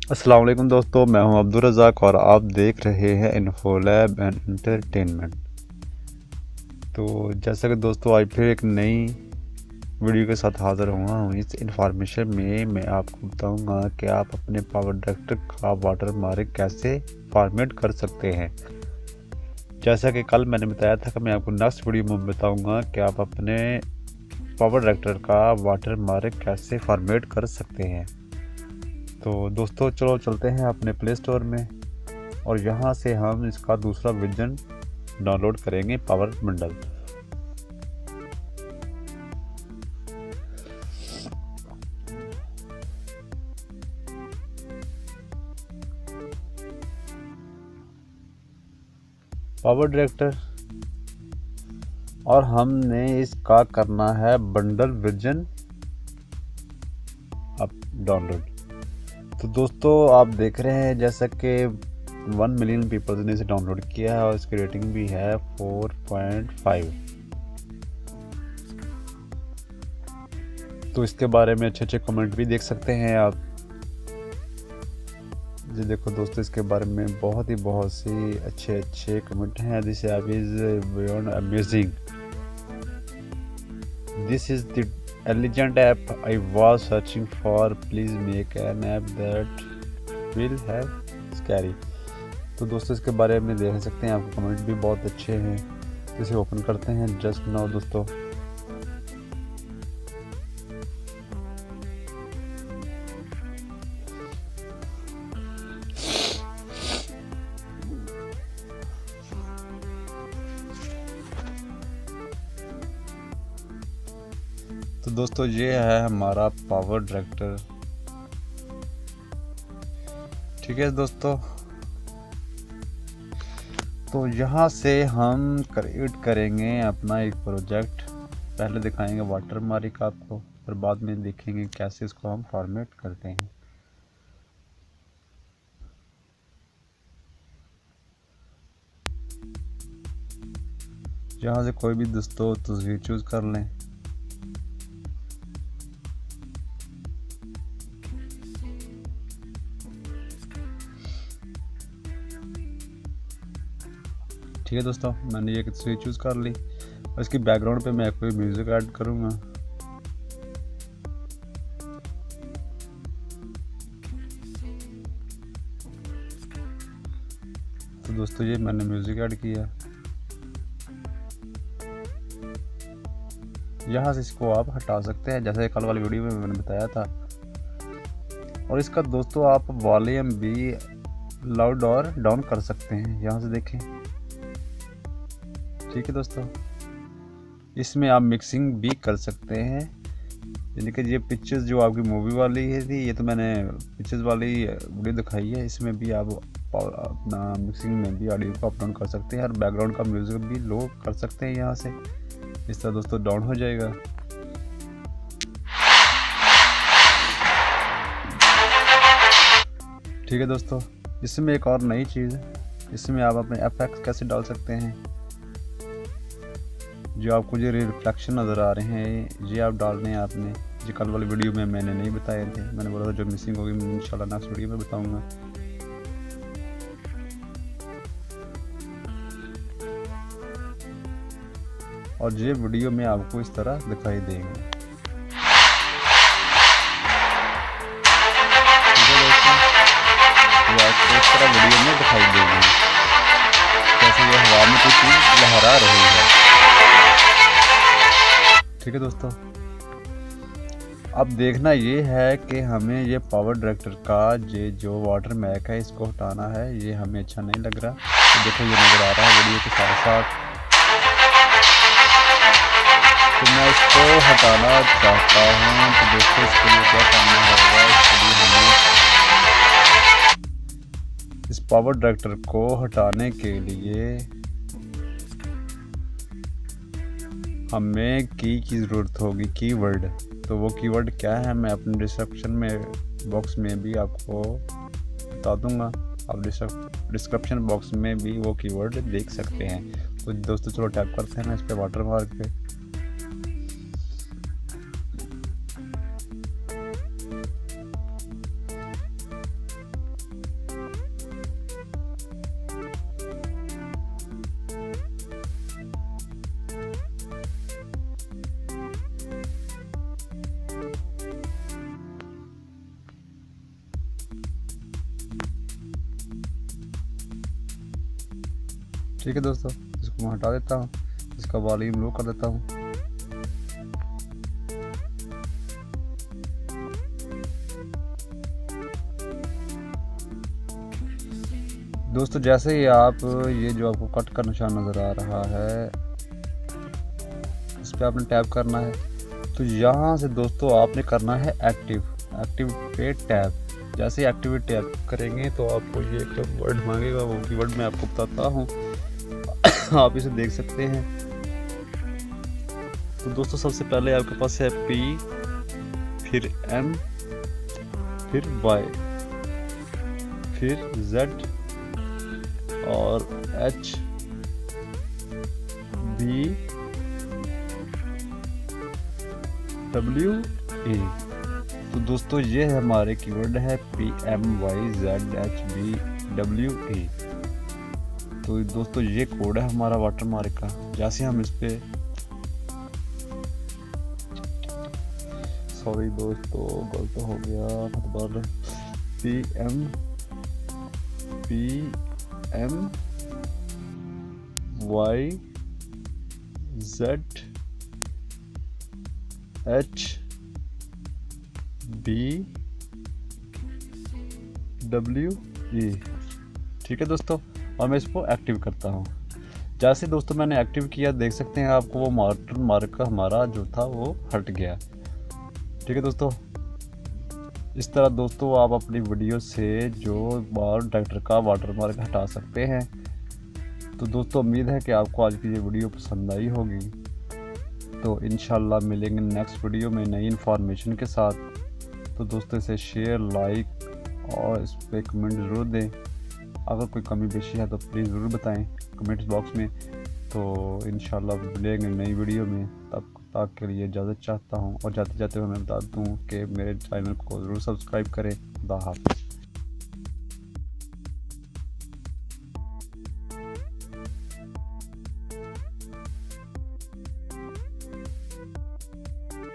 अस्सलाम वालेकुम दोस्तों, मैं हूं अब्दुल रज़ाक और आप देख रहे हैं इन्फोलैब एंड एंटरटेनमेंट। तो जैसा कि दोस्तों आज फिर एक नई वीडियो के साथ हाज़िर हुआ हूं। इस इंफॉर्मेशन में मैं आपको बताऊंगा कि आप अपने पावर डायरेक्टर का वाटर मार्क कैसे फॉर्मेट कर सकते हैं। जैसा कि कल मैंने बताया था कि मैं आपको नेक्स्ट वीडियो में बताऊँगा कि आप अपने पावर डायरेक्टर का वाटर मार्क कैसे फॉर्मेट कर सकते हैं। तो दोस्तों चलो चलते हैं अपने प्ले स्टोर में और यहाँ से हम इसका दूसरा वर्जन डाउनलोड करेंगे, पावर बंडल। पावर डायरेक्टर और हमने इसका करना है बंडल वर्जन अब डाउनलोड। तो दोस्तों आप देख रहे हैं जैसा कि 1 मिलियन पीपल्स ने इसे डाउनलोड किया है और इसकी रेटिंग भी है 4.5। तो इसके बारे में अच्छे अच्छे कमेंट भी देख सकते हैं आप। जी देखो दोस्तों, इसके बारे में बहुत सी अच्छे कमेंट हैं। This app is beyond amazing, this is the एलिजेंट app I was searching for, please make an app that will have scary. तो दोस्तों इसके बारे में देख सकते हैं, आपको कमेंट भी बहुत अच्छे हैं। इसे ओपन करते हैं जस्ट नाउ दोस्तों। तो दोस्तों ये है हमारा पावर डायरेक्टर। ठीक है दोस्तों, तो यहाँ से हम क्रिएट करेंगे अपना एक प्रोजेक्ट। पहले दिखाएंगे वाटर मार्क आपको, फिर बाद में देखेंगे कैसे इसको हम फॉर्मेट करते हैं। यहाँ से कोई भी दोस्तों तस्वीर चूज कर लें। ठीक है दोस्तों, मैंने ये तस्वीर चूज़ कर ली और इसकी बैकग्राउंड पे मैं कोई म्यूज़िक ऐड करूँगा। तो दोस्तों ये मैंने म्यूज़िक ऐड किया। यहाँ से इसको आप हटा सकते हैं जैसे कल वाली वीडियो में मैंने बताया था। और इसका दोस्तों आप वॉल्यूम भी लाउड और डाउन कर सकते हैं, यहाँ से देखें। ठीक है दोस्तों, इसमें आप मिक्सिंग भी कर सकते हैं। यानी कि ये पिक्चर्स जो आपकी मूवी वाली है थी, ये तो मैंने पिक्चर्स वाली वीडियो दिखाई है, इसमें भी आप अपना मिक्सिंग में भी ऑडियो को अप डाउन कर सकते हैं और बैकग्राउंड का म्यूज़िक भी लो कर सकते हैं। यहाँ से इस तरह दोस्तों डाउन हो जाएगा। ठीक है दोस्तों, इसमें एक और नई चीज़ है, इसमें आप अपने एफेक्ट्स कैसे डाल सकते हैं। जो आपको जो रिफ्लेक्शन नज़र आ रहे हैं ये आप डालने हैं आपने। जो कल वाली वीडियो में मैंने नहीं बताए थे, मैंने बोला था जो मिसिंग होगी मैं इंशाल्लाह नेक्स्ट वीडियो में बताऊंगा। और ये वीडियो में आपको इस तरह दिखाई देंगे। ये आपको इस तरह वीडियो में दिखाई देंगे जैसे ये हवा में कुछ चीज़ लहरा रही है। ठीक है दोस्तों, अब देखना ये है कि हमें ये पावर डायरेक्टर का ये जो वाटर मार्क है इसको हटाना है। ये हमें अच्छा नहीं लग रहा। तो देखो ये नज़र आ रहा है वीडियो के साथ साथ। तो मैं इसको हटाना चाहता हूँ। तो दोस्तों इसके लिए क्या करना होगा, इसके लिए हमें इस पावर डायरेक्टर को हटाने के लिए हमें की ज़रूरत होगी, कीवर्ड। तो वो कीवर्ड क्या है मैं अपने डिस्क्रिप्शन में बॉक्स में भी आपको बता दूंगा। आप डिस्क्रिप्शन बॉक्स में भी वो कीवर्ड देख सकते हैं। तो दोस्तों चलो टैप करते हैं ना इस पे वाटर मार्क पे। ठीक है दोस्तों, इसको मैं हटा देता हूँ, इसका वॉल्यूम लो कर देता हूँ। दोस्तों जैसे ही आप ये जो आपको कट का निशान नज़र आ रहा है, इस पर आपने टैप करना है। तो यहाँ से दोस्तों आपने करना है एक्टिव पे टैप। जैसे ही एक्टिव टैप करेंगे तो आपको ये एक वर्ड मांगेगा, वो कीवर्ड मैं आपको बताता हूँ। आप इसे देख सकते हैं। तो दोस्तों सबसे पहले आपके पास है P, फिर M, फिर Y, फिर Z और H, B, W, E। तो दोस्तों ये हमारे कीवर्ड है PMYZHBWE। तो दोस्तों ये कोड है हमारा वाटरमार्क का। जैसे हम इस पे, सॉरी दोस्तों गलत हो गया, दोबारा PMPYZHBWE। ठीक है दोस्तों, और मैं इसको एक्टिव करता हूँ। जैसे दोस्तों मैंने एक्टिव किया, देख सकते हैं आपको वो वाटरमार्क हमारा जो था वो हट गया। ठीक है दोस्तों, इस तरह दोस्तों आप अपनी वीडियो से जो ट्रैक्टर का वाटरमार्क हटा सकते हैं। तो दोस्तों उम्मीद है कि आपको आज की ये वीडियो पसंद आई होगी। तो इंशाल्लाह मिलेंगे नेक्स्ट वीडियो में नई इन्फॉर्मेशन के साथ। तो दोस्तों इसे शेयर, लाइक और इस पर कमेंट ज़रूर दें। अगर कोई कमी बेशी है तो प्लीज़ ज़रूर बताएं कमेंट्स बॉक्स में। तो इंशाल्लाह मिलेंगे नई वीडियो में। तब तक के लिए इजाज़त चाहता हूँ, और जाते जाते मैं बता दूँ कि मेरे चैनल को ज़रूर सब्सक्राइब करें। खुदा हाफ़िज़।